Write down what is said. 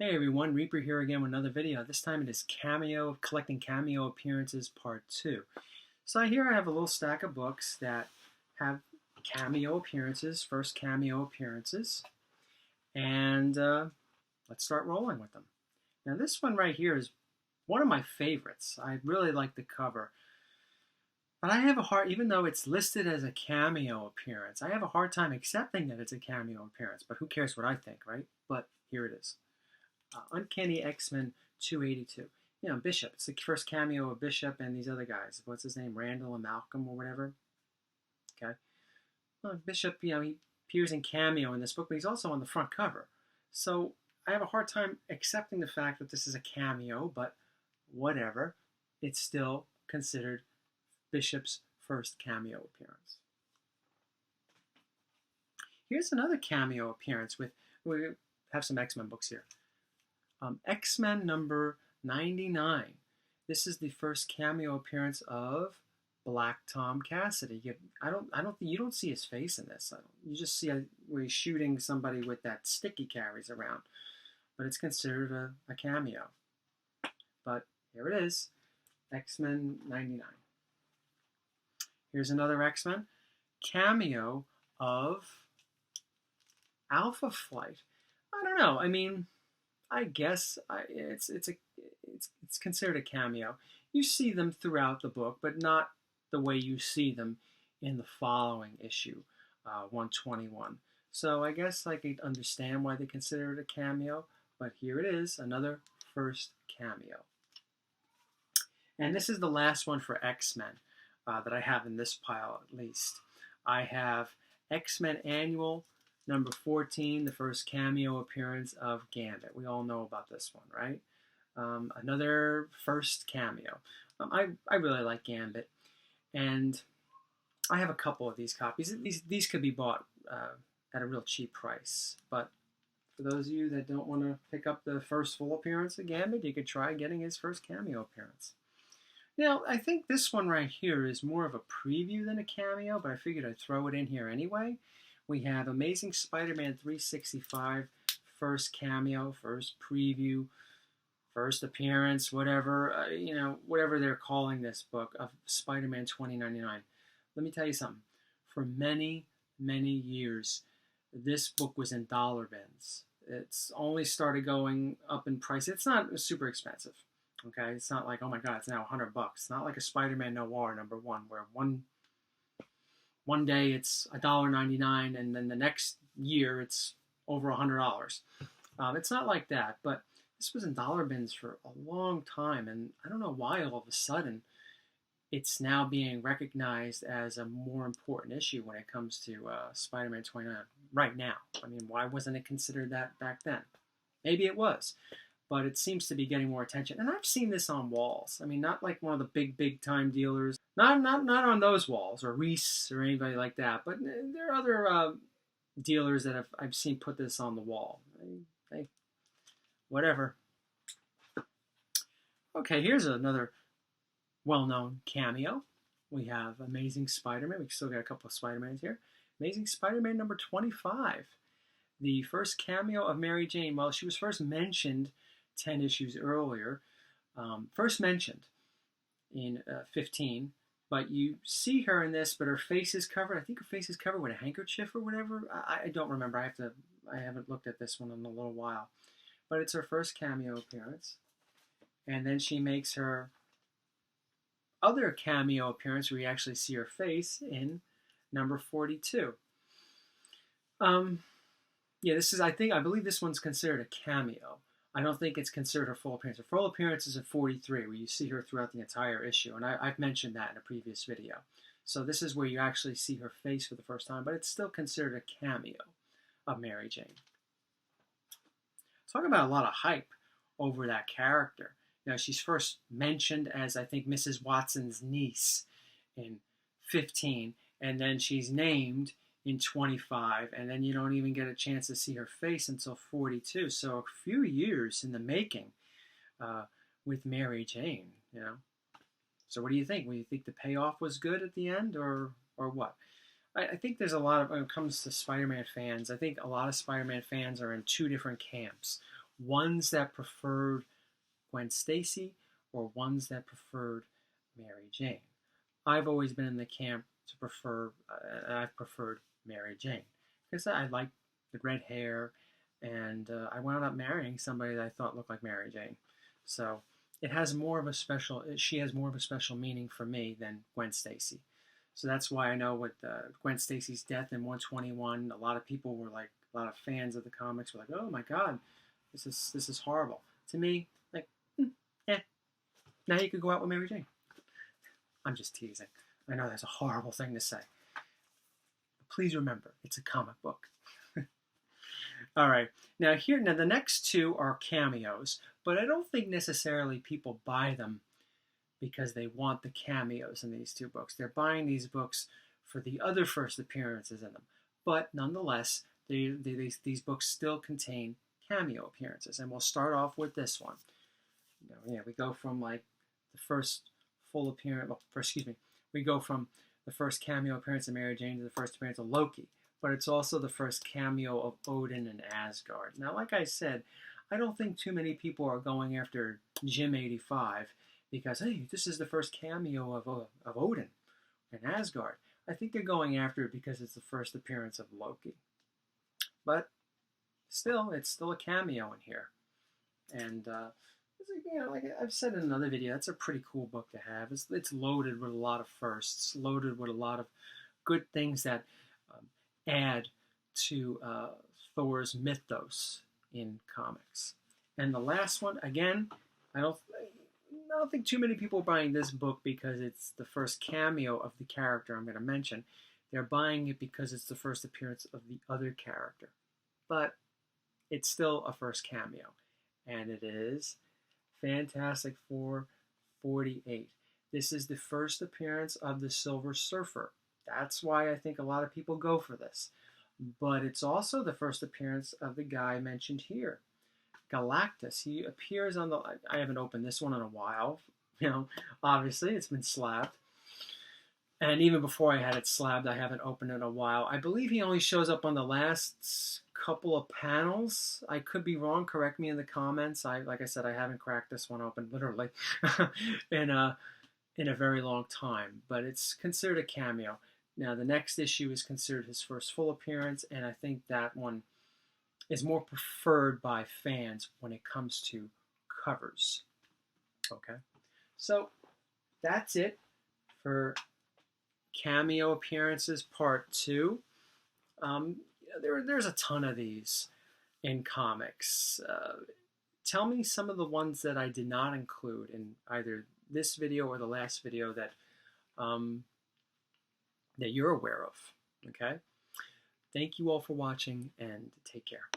Hey everyone, Reaper here again with another video. This time it is Cameo, collecting cameo appearances part 2. So here I have a little stack of books that have cameo appearances, first cameo appearances, and let's start rolling with them. Now this one right here is one of my favorites. I really like the cover. But I have a hard, even though it's listed as a cameo appearance, I have a hard time accepting that it's a cameo appearance. But who cares what I think, right? But here it is. Uncanny XMen 282. You know, Bishop. It's the first cameo of Bishop and these other guys. What's his name? Randall and Malcolm or whatever. Okay. Well, Bishop, he appears in cameo in this book, but he's also on the front cover. So I have a hard time accepting the fact that this is a cameo, but whatever. It's still considered Bishop's first cameo appearance. Here's another cameo appearance we have some X-Men books here. X-Men number 99. This is the first cameo appearance of Black Tom Cassidy. You don't see his face in this. You just see where he's shooting somebody with that stick he carries around. But it's considered a cameo. But here it is, X-Men 99. Here's another X-Men cameo of Alpha Flight. I don't know. I mean, I guess it's considered a cameo. You see them throughout the book, but not the way you see them in the following issue, 121. So I guess I could understand why they consider it a cameo, but here it is, another first cameo. And this is the last one for X-Men that I have in this pile, at least. I have X-Men Annual number 14, the first cameo appearance of Gambit. We all know about this one, right? Another first cameo. I really like Gambit, and I have a couple of these copies. These could be bought at a real cheap price, but for those of you that don't want to pick up the first full appearance of Gambit, you could try getting his first cameo appearance. Now, I think this one right here is more of a preview than a cameo, but I figured I'd throw it in here anyway. We have Amazing Spider-Man 365, first cameo, first preview, first appearance, whatever, whatever they're calling this book of Spider-Man 2099. Let me tell you something. For many, many years, this book was in dollar bins. It's only started going up in price. It's not super expensive, okay? It's not like, oh my God, it's now $100. It's not like a Spider-Man Noir number 1, where one day it's $1.99, and then the next year it's over $100. It's not like that, but this was in dollar bins for a long time, and I don't know why all of a sudden it's now being recognized as a more important issue when it comes to Spider-Man 29 right now. I mean, why wasn't it considered that back then? Maybe it was, but it seems to be getting more attention. And I've seen this on walls. I mean, not like one of the big time dealers. Not on those walls, or Reese, or anybody like that. But there are other dealers that I've seen put this on the wall. Hey, whatever. Okay, here's another well-known cameo. We have Amazing Spider-Man. We still got a couple of Spider-Mans here. Amazing Spider-Man number 25. The first cameo of Mary Jane. Well, she was first mentioned 10 issues earlier. First mentioned in 15. But you see her in this, but her face is covered. I think her face is covered with a handkerchief or whatever. I don't remember. I haven't looked at this one in a little while. But it's her first cameo appearance. And then she makes her other cameo appearance where you actually see her face in number 42. Yeah, I believe this one's considered a cameo. I don't think it's considered her full appearance. Her full appearance is in 43, where you see her throughout the entire issue, and I've mentioned that in a previous video. So this is where you actually see her face for the first time, but it's still considered a cameo of Mary Jane. Talking about a lot of hype over that character. She's first mentioned as, I think, Mrs. Watson's niece in 15, and then she's named in 25, and then you don't even get a chance to see her face until 42. So a few years in the making with Mary Jane, So what do you think? Do you think the payoff was good at the end, or what? I think there's a lot of, when it comes to Spider-Man fans, I think a lot of Spider-Man fans are in two different camps. ones that preferred Gwen Stacy or ones that preferred Mary Jane. I've always been in the camp to prefer, I've preferred Mary Jane because I like the red hair, and I wound up marrying somebody that I thought looked like Mary Jane. So it has more of a special, she has more of a special meaning for me than Gwen Stacy. So that's why I know with Gwen Stacy's death in 121, a lot of people were like, a lot of fans of the comics were like, oh my God, this is horrible. To me, like, now you could go out with Mary Jane. I'm just teasing. I know that's a horrible thing to say. But please remember, it's a comic book. All right. Now the next two are cameos, but I don't think necessarily people buy them because they want the cameos in these two books. They're buying these books for the other first appearances in them. But nonetheless, these books still contain cameo appearances. And we'll start off with this one. We go from like the first full appearance, we go from the first cameo appearance of Mary Jane to the first appearance of Loki. But it's also the first cameo of Odin and Asgard. Now, like I said, I don't think too many people are going after Jim 85 because, hey, this is the first cameo of Odin and Asgard. I think they're going after it because it's the first appearance of Loki. But still, it's still a cameo in here. And, like I've said in another video, it's a pretty cool book to have. It's loaded with a lot of firsts, loaded with a lot of good things that add to Thor's mythos in comics. And the last one, again, I don't think too many people are buying this book because it's the first cameo of the character I'm going to mention. They're buying it because it's the first appearance of the other character. But it's still a first cameo. And it is Fantastic Four 48. This is the first appearance of the Silver Surfer. That's why I think a lot of people go for this. But it's also the first appearance of the guy mentioned here, Galactus. He appears on the... I haven't opened this one in a while. Obviously, it's been slabbed. And even before I had it slabbed, I haven't opened it in a while. I believe he only shows up on the last couple of panels. I could be wrong. Correct me in the comments. Like I said, I haven't cracked this one open, literally, in a very long time. But it's considered a cameo. Now, the next issue is considered his first full appearance, and I think that one is more preferred by fans when it comes to covers. Okay, so that's it for cameo appearances part 2. There's a ton of these in comics. Tell me some of the ones that I did not include in either this video or the last video that you're aware of. Okay? Thank you all for watching, and take care.